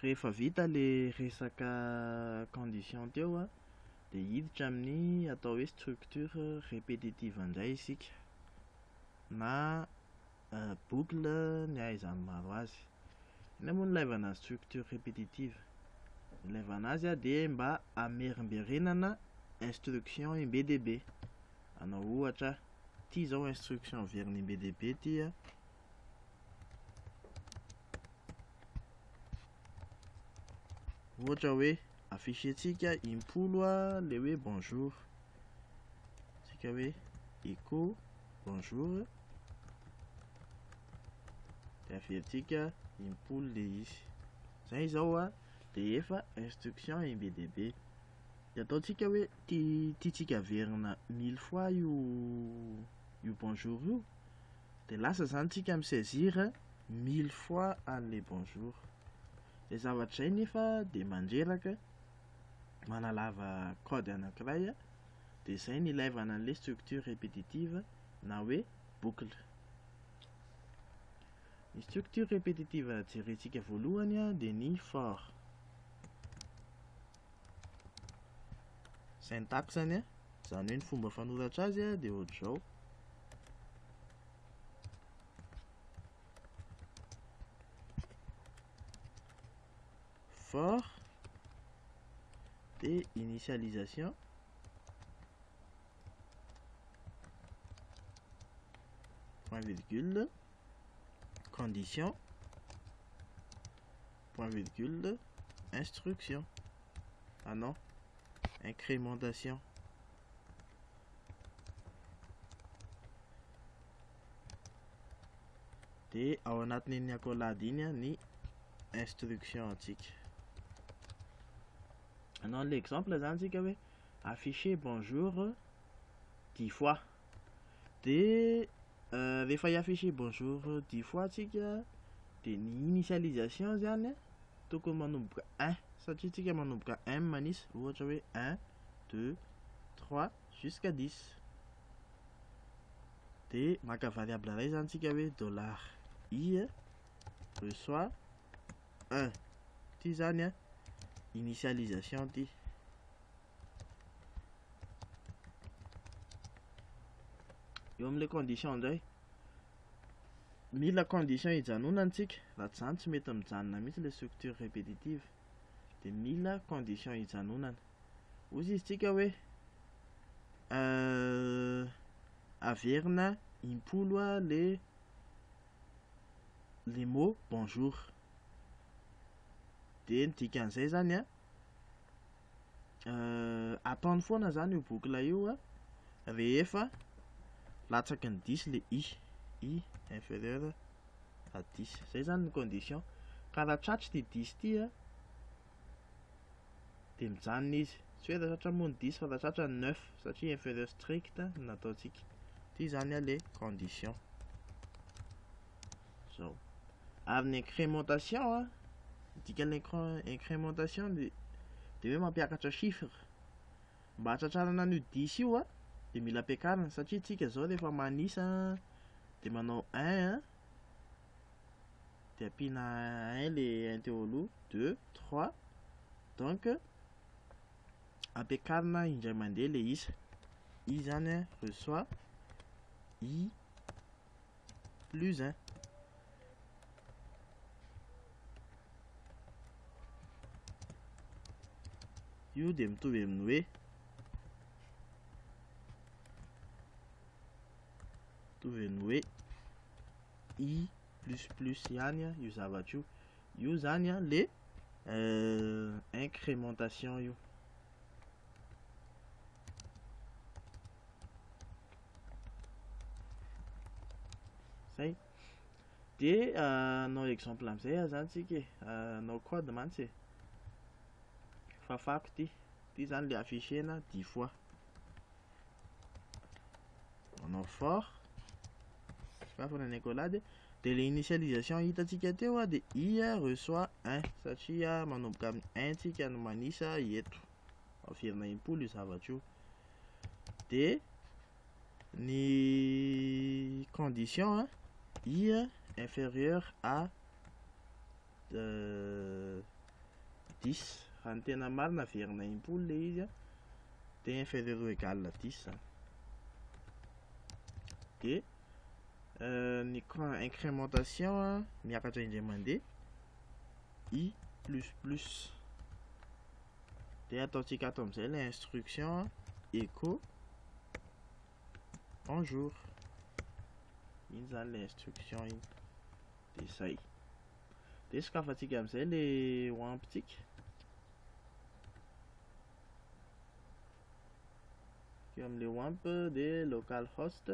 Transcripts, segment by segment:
Rehefa vita le resaka condition teo a, de hiditra amin'ny atao hoe structure répétitive indray isika, na boucle ny ahaizany maro azy. Ina moa ny ilaivana ny structure répétitive? Ilaivana azy a de mba hamerimberenana instruction i be dia be. Anao ohatra, ty zao instruction veriny be dia be ty a, ohatra hoe affichentsika impolo a le hoe bonjour, tsika hoe echo bonjour, de averintsika impolo le izy. Zay zao a, de efa instruction i be dia be. De ataotsika hoe tiatsika averina 1000 fois io bonjour io, de lasa zany tsika misaisir 1000 fois an'le bonjour. Le zavatra zay nefa de mandreraka manalava code anankiray a, de zay ny ilaivana an'le structure répétitive na hoe boucle. Ny structure répétitive jerentsika voalohany a de ny for. Syntaxe-ny a, zany hoe ny fomba fanoratra azy a, de ohatr'izao: for de initialisation point virgule condition point virgule instruction. Ah non, incrémentation. De ao anatin'iny accolade iny a ny instruction antsika. Anao l'exemple zany tsika hoe afficher bonjour 10 fois. De rehefa i-afficher bonjour 10 fois tsika, de ny initialisation zany tokony manomboka 1, satria tsika manomboka 1 manisa, ohatra hoe 1 2 3 jusqu'à 10. De maka variable ray zany tsika hoe $i reçoit 1. Ty zany a initialisation ty. Eo am'le condition ndray, mila condition hijanonana tsika, raha tsy zany tsy mety mijanona mihitsy le structure répétitive. De mila condition hijanonana. Ozy izy tsika hoe averina impolo a le mot bonjour. De ny dikan'izay zany a, ataony foana zany io boucle io a, rehefa latsaky ny 10 le i inférieur à 10. Zay zany ny condition. Ka raha tratry ty 10 ty a, de mijanona izy. Tsy hoe raha tratra moa ny 10 fa raha tratra ny 9, satria inférieur strict nataontsika. Ty zany a le condition. Zao. Ary ny incrémentation a, dikan'ny incrémentation de hoe mampiakatra chiffre. Mba hatratrarana an'io 10 io a, de mila ampiakarina, satria tsika zao rehefa manisa de manao 1 a, de ampiana 1 le 1 teo aloha, 2 3, donc ampiakarina indray mandeha le isa. I zany a reçoit i plus 1. Io de mitovy amin'ny hoe i plus plus ihany a io zavatra io. Io zany a le incrémentation io. Zay. De anao exemple am'izay zany tsika e, anao code mantsy e. Fafako ty zany le affichena 10 fois. Anao for, fafana ny accolade, de le initialisation hitatsika teo a, de i a reçoit 1, satria manomboka amin'ny 1 tsika no manisa eto. Averina impolo io zavatra io. De ny condition a, i a inférieur à 10. Raha ny tena marina verina impoly le izy dia inférieur ou égal à 10. Dia ny incrémentation miakatra indray mandeha I plus. Dia ataontsika ato amin'izay ilay instruction echo bonjour. Iny zany ilay instruction iny. Dia zay. Dia sokafantsika amin'izay ilay wampitsika. Eo amin'ilay wamp dia localhost.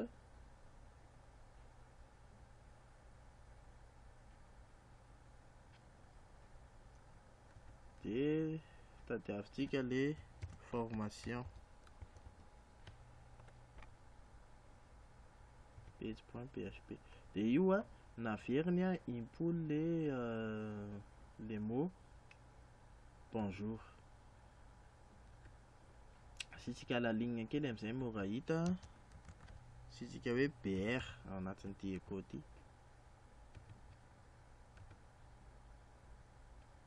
Dia tadiavintsika le formation page.php. Dia io naveriny impoly le mot bonjour. Asitsika la ligne kely amin'izay mora hita. Asitsika hoe BR ao anatin'ity echo ty.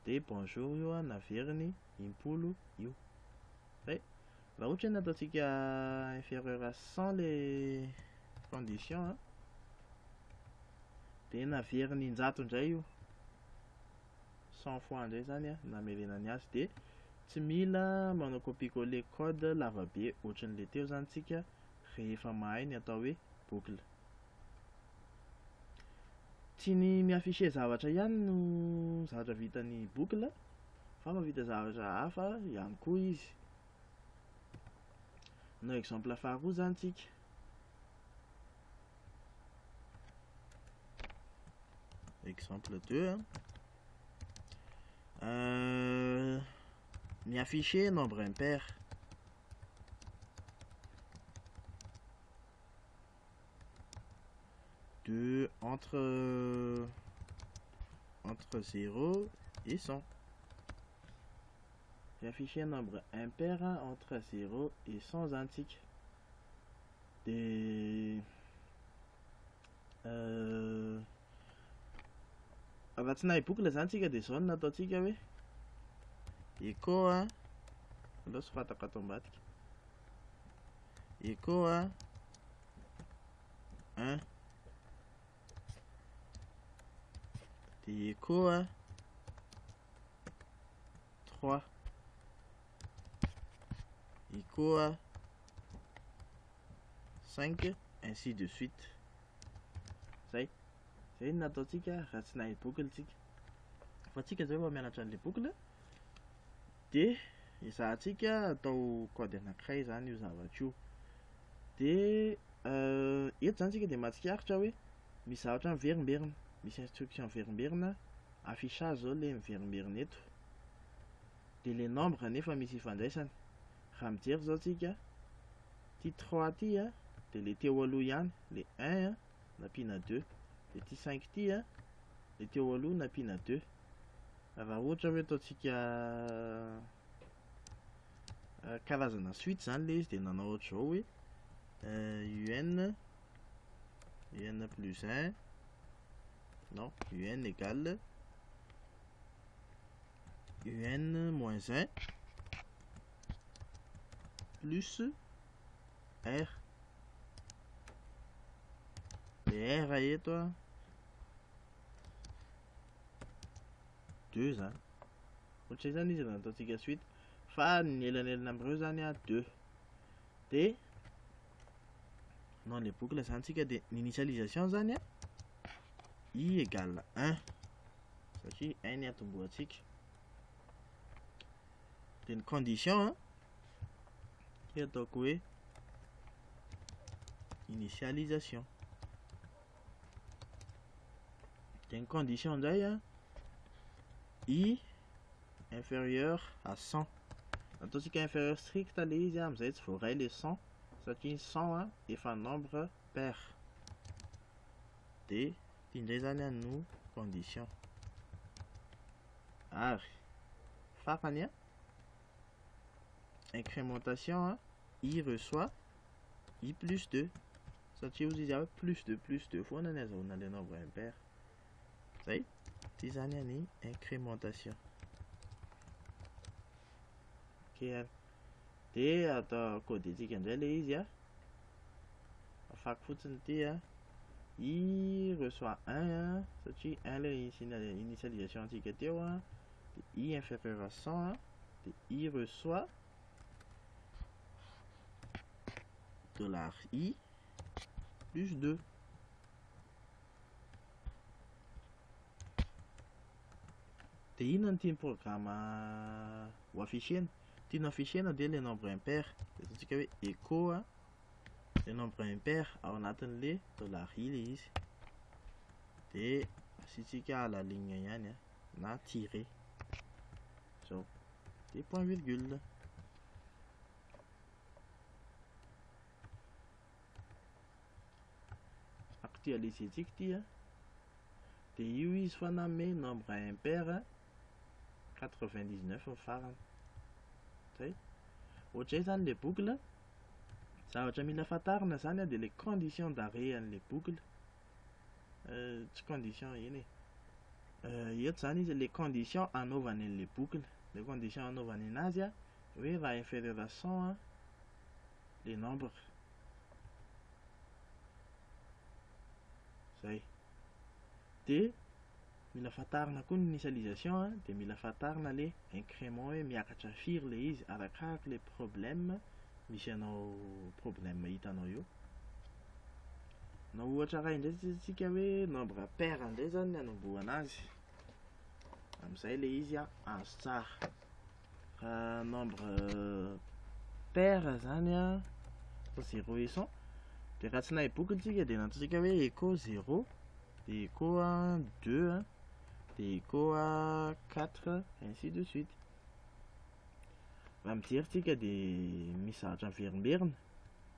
Dia bonjour io naveriny impolo io. Raha ohatra ny ataontsika inférieur à 100 les conditions dia naveriny injato indray io 100 fois indray zany namerenany azy. Dia tsy mila manao copier-coller code lavabe ohatran'le teo zany tsika rehefa mahay ny atao hoe boucle. Tsy ny miafficher zavatra ihany no zavatra vitan'ny boucle fa mahavita zavatra hafa ihany koa izy. No exemple faharoa zany tsika. Exemple 2 miafficher nombre impair. De entre 0 et 100. Afficher un nombre impair entre 0 et 100 antique. Des anatina boucle zany tsika dia zao no nataontsika hoe echo aloha sy fatako ato ambadika echo 1 dia echo 3 echo 5 ainsi de suite. Zay no nataontsika raha tsy nahay boucle tsika. Fa tsika zay mianatra an'ilay boucle dia izahantsika atao code anankiray zany io zavatra io. Dia eto zany tsika dia mahatsikaritra hoe misy zavatra miverimberina, misy instruction miverimberina, affichage zao le miverimberina eto. Dia le nombre nefa misy ifandraisany. Raha mijery zao tsika ty 3 ty dia le teo aloha ihany, le 1 nampiana 2. Dia ty 5 ty le teo aloha nampiana 2. Raha ohatra hoe ataontsika karazana suite zany le izy dia nanao ohatra zao hoe un plus 1 non un égale un moins 1 plus r. Dia r eto 2 zany. Ohatra izany izy raha nataontsika suite fa ny elanelana amin'ireo zany 2. Dia non le boucle zany tsika dia ny initialisation zany I égale 1 satria 1 ny atombohantsika. Dia ny condition dia ataoko hoe initialisation. Dia ny condition indray I inférieur à 100. Ataontsika inférieur strict le izy amin'izay tsy voaray le 100 satria 100 efa nombre pair. Dia ity indray zany no condition. Ary farany incrémentation I reçoit I plus 2 satria ozy izy plus 2 foana ny azahoana le nombre impair. Zay, ity zany ny incrémentation. kely. Dia atao codetsika indray le izy a. Afaky fotsiny ty a. I reçoit 1 satria 1 le initialisation antsika teo a. De I inférieur à 100 a. De I reçoit $I plus 2. De inona no tiany programme ho affichena? Tiany affichena dia le nombre impair. De ataontsika hoe echo a le nombre impair ao anatin'le $I le izy. De asitsika à la ligne ihany a na tiré. Zao. De point virgule. Actualiser antsika ty a. De io izy fa nanome nombre impair 99 ny farany. Zay. Ohatray zany le boucle. Zavatra mila fantarina zany a de les conditions d'arrêt an'le boucle. Tsy condition iny e. Eto zany izy les conditions anaovany an'le boucle. Les conditions anaovany anazy a hoe raha inférieur à 100 a le nombre. Zay. De mila fantarina koa ny initialisation a, de mila fantarina le incrément hoe miakatra firy le izy arakaraka le problème misy anao problème hitanao io. Na ohatra raha indray tsika hoe nombre pair indray zany ny anambohana azy. Amizay le izy a azo tsara. Nombre pair zany a 0 et 100. De raha tsy nahay boucle tsika de nataontsika hoe echo 0, de echo 2, de echo 4, ainsi de suite. Raha mijery tsika de misy zavatra miverimberina,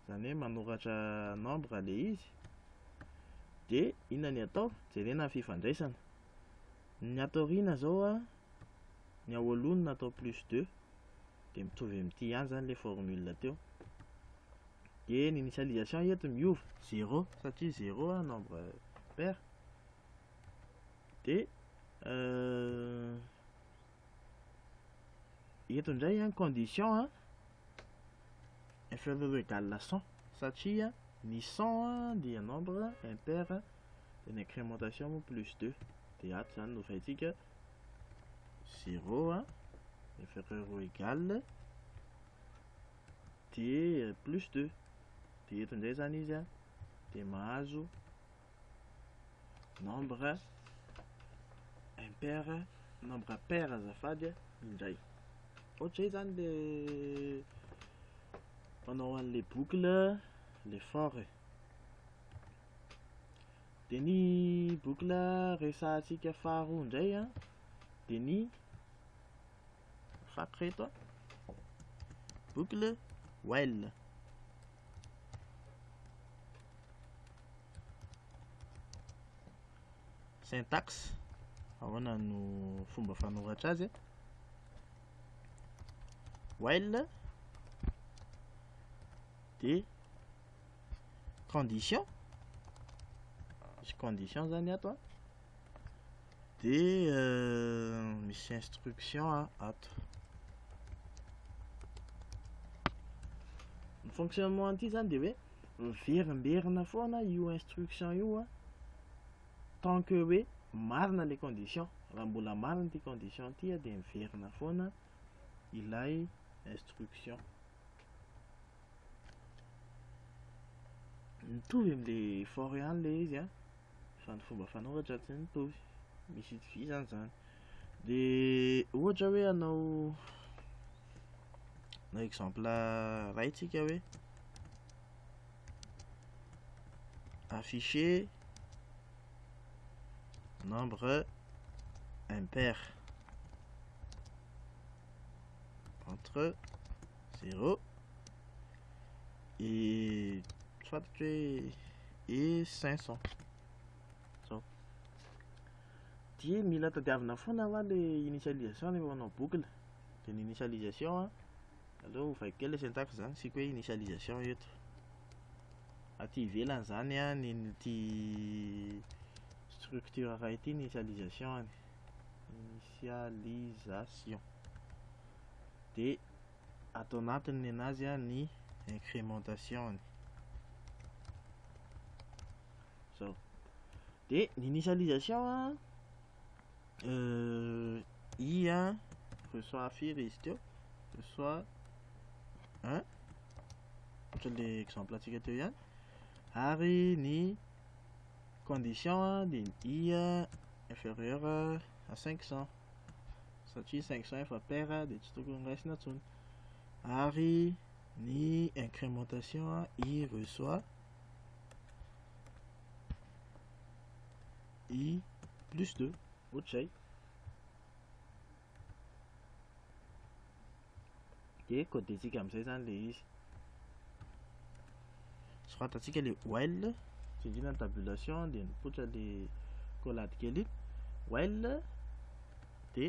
zany hoe manoratra nombre le izy. De inona ny atao? Jerena ny fifandraisana. Ny ato aoriana zao a, ny ao alohany natao plus 2, de mitovy amin'ity ihany zany le formule teo. De ny initialisation eto miova 0 satria 0 a nombre pair. De eto indray a condition inférieur ou égal à 100 satria ny 100 dia nombre impair de ny incrémentation plus 2. De ato zany novaintsika 0 inférieur ou égal de plus 2. De eto indray zany izy a de mahazo nombre impair, nombre pair azafady indray. Ohatray zany le manao an'le boucle le fort. De ny boucle resahantsika faharoa indray a de ny fako reto boucle while. Syntaxe ahoana no fomba fanoratra azy. While de condition, misy condition zany ato de misy instruction ato. Ny fonctionnement an'ity zany de hoe miverimberina foana io instruction io tant que hoe marina le condition. Raha mbola marina ty condition ty de miverina foana ilay instruction. Mitovy am'le fort ihany le izy fa ny fomba fanoratra tsy mitovy, misy itovizany zany. De ohatra hoe anao exemple raitsika hoe afficher nombre impair entre 0 et et 500. So. Dia mila tadiavina foana va le initialisation rehefa manao boucle. De ny initialisation allo vaiko kely le syntaxe zany sika hoe initialisation eto. Aty ivelany zany ny ty structure raha ity initialisation. Initialisation. De atao anatiny anazy ny incrémentation. Zao. De l'initialisation i reçoit firy izy teo, reçoit 1 ohatra le exemple atsika teo ihany, ary ny condition de i inférieur à 500 satria 500 efa paire de tsy tokony raisina intsony, ary ny incrémentation i reçoit i plus 2 ohatr'izay. De codentsika amin'izay zany le izy. Soratantsika le while tsindrina ny tabulation de mipoitra le collade kely while de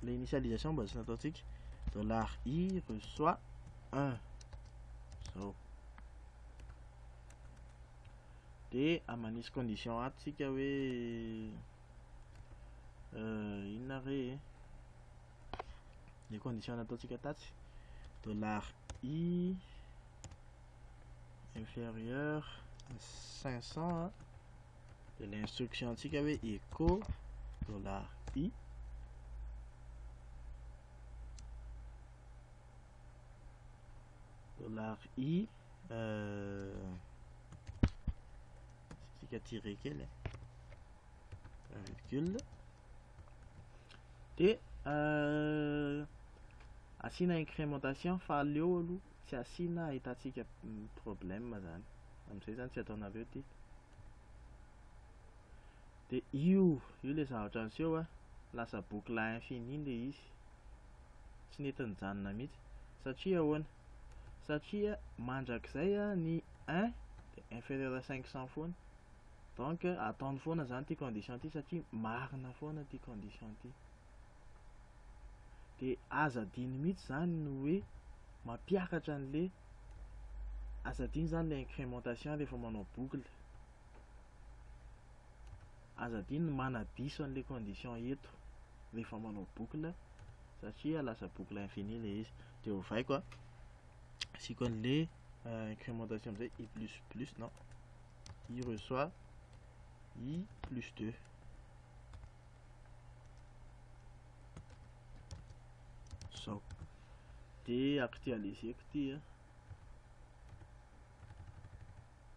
le initialisation mba tsy nataontsika $i reçoit 1 zao. De amanisy condition ato tsika hoe inona re les conditions nataontsika tatsy, $i inférieur à 500 de l'instruction antsika hoe echo $i $i tsika tiré kely virgule de asina incrémentation fa aleo aloha tsy asina ahitatsika problème zany, amin'izay zany tsy ataonareo ty. De io le zavatra anseho lasa boucle à infini le izy, tsy netiny janona mihitsy satria ahoana, satria mandrakizay ny 1 de inférieur à 500 foana, donc ataony foana zany ty condition ty satria marina foana ty condition ty. De azadiny mihitsy zany no hoe mampiakatra an'le azadiny zany le incrémentation rehefa manao boucle, azadiny manadiso an'le condition eto rehefa manao boucle satria lasa boucle infini le izy. De ovaiko asiko an'le incrémentation amizay i plus non, i reçoit i plus 2 zao. De actualiseko ty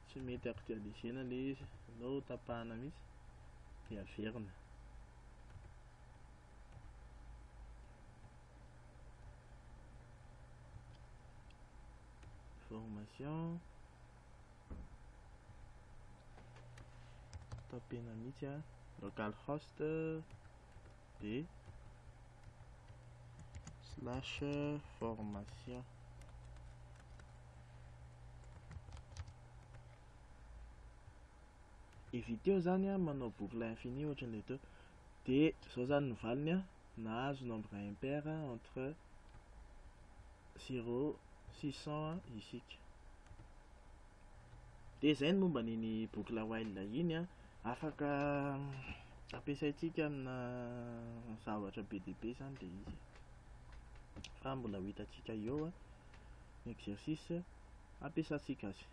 tsy mety actualisena le izy, alao tapahana mihitsy de averina. Formation tapena mihitsy localhost de / formation. Éviteo zany manao boucle infini ohatran'le teo. De zao zany novaliny nahazo nombre impair entre 0 600 isika. De zay ny momba niny boucle while iny afaka ampiasaitsika amina zavatra be dia be zany le izy, fa mbola ho hitatsika eo ny exercice ampiasantsika azy.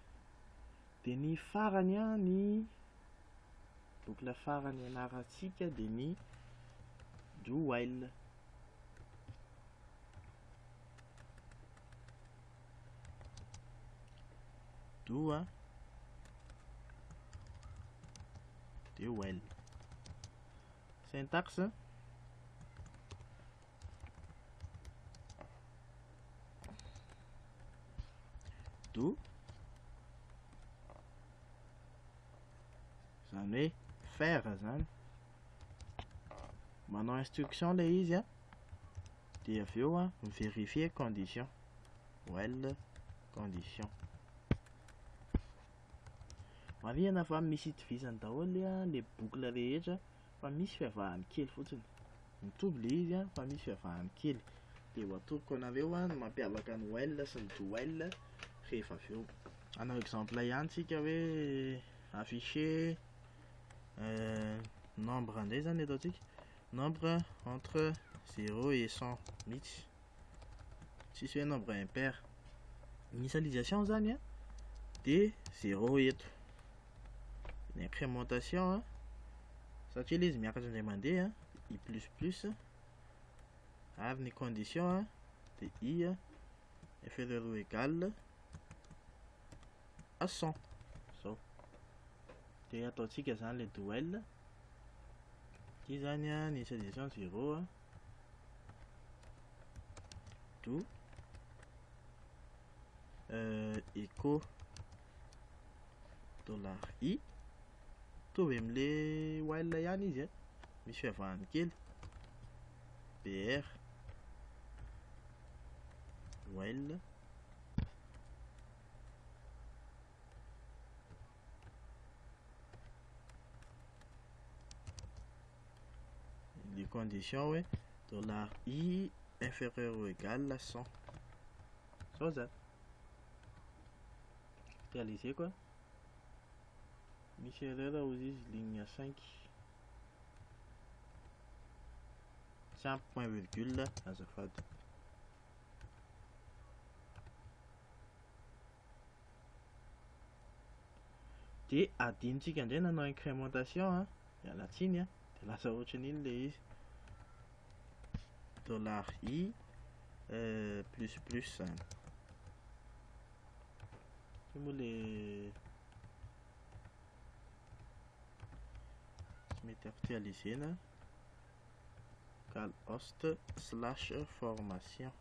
De ny farany ny boucle farany anarantsika de ny do while. Do de while. Syntaxe do zany hoe faire zany, manao instruction le izy de avy eo vérifier condition while condition. Marihana fa misy itovizany daholo le boucle rehetra fa misy fiavahany kely fotsiny, mitovy le izy fa misy fiavahany kely. De ho atoroko anareo ny mampiavaka ny while sy ny do while rehefa avy eo. Anao exemple ihany tsika hoe afficher nombre indray zany ataontsika nombre entre 0 et 100 mihitsy tsisy hoe nombre impair. Initialisation zany a de 0 eto. Ny incrémentation a satria ilay izy miakatra indray mandeha i plus ary ny condition a de i inférieur ou égal à 100 zao. De ataontsika zany le duel ty zany a ny initialisation 0 do echo $i mitovy am'le while ihany izy misy fiavahany kely. br while les conditions ouais $i inférieur ou égal à 100 zao zany. Réaliser quoi misy erreur aux ligne 5 simple point virgule azafady. De adinitsika indray nanao incrémentation ialatsiny de lasa ohatran'iny le izy $i plus zany. Io moa le mety actualisena cal host slash formation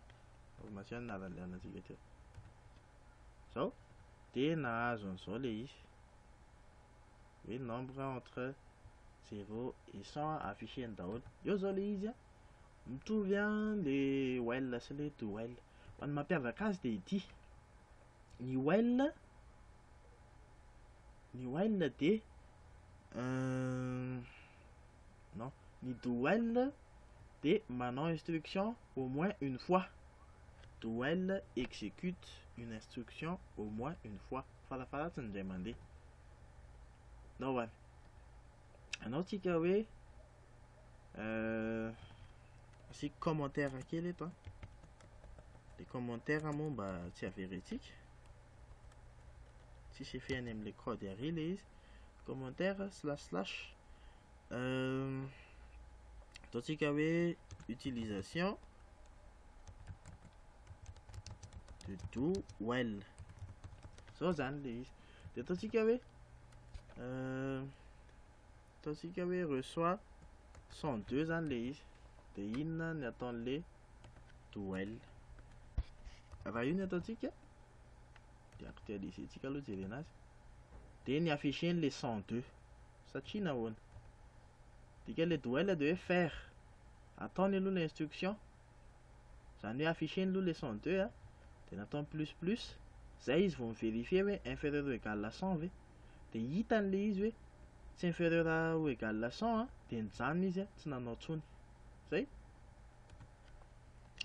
anaranatsika teo zao. De nahazo an'izao le izy hoe nombre entre 0 et 100 afficheny daholo. Eo zao le izy mitovy le while sy le do while. Fa ny mampiavaka azy de ity: ny while de non, ny do while de manao instruction au moins une fois. Do while exécute une instruction au moins une fois. Farafaratsiny indray mandeha. Non ouais. Anao tsika hoe asy commentaire kely eto les commentaires moa mba tsy averentsika tsisy efehany am'le code ary le izy. Commentaire slash ataontsika hoe utilisation de do while zao zany le izy. De ataontsika hoe reçoit 102 zany le izy. De inona ny ataon'le do while. Raha io ny ataontsika de actualisetsika aloha jerena azy de ny afficheny le 102 satria nahoana dika le do while de hoe faire ataony aloha le instruction zany hoe afficheny aloha le 102 de natao plus zay izy vao mivérifie hoe inférieur ou égal à 100 ve de hitany le izy hoe tsy inférieur ou égal à 100 de nijanona izy tsy nanao tsony zay.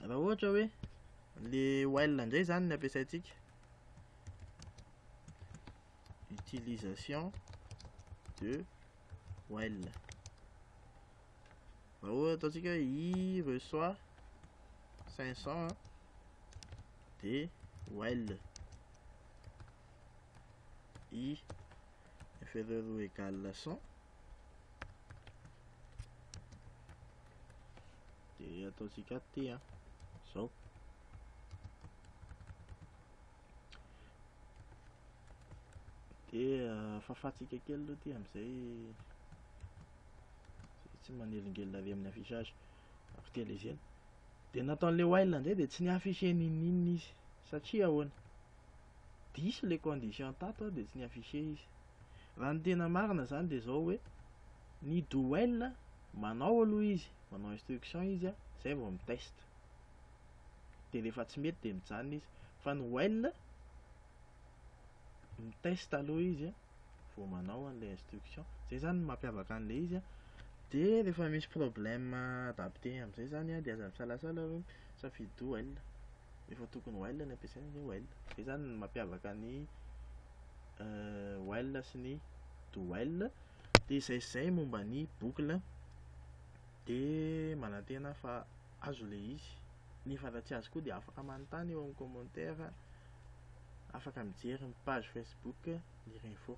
Raha ohatra hoe le while indray zany ny ampiasaitsika utilisation de while. Raha ohatra ataontsika i reçoit 500 de while i inférieur ou égal à 100 de ataontsika t zao. De fafatsika kely aloha ty am'izay tsy manelingelina avy amin'ny affichage actualisena. De nataon'le while indray de tsy niafficheny inona izy satria ahoana diso le condition tato de tsy niaffiché izy. Raha ny tena marina zany de zao hoe ny do while manao aloha izy manao instruction izy zay vao mitest de rehefa tsy mety de mijanona izy. Fa ny while mitest aloha izy vao manao an'le instruction. Zay zany mampiavaka an'le izy de rehefa misy problème adapté am'izay zany de aza misalasala hoe safidy do while rehefa tokony while ny ampiasaina de while. Zay zany mampiavaka ny while sy ny do while. De zay momba ny boucle de manantena fa azo le izy ny fantatsy azy koa dia afaka manontany eo amin'ny commentaire, afaka mijery ny page Facebook ny Renfo.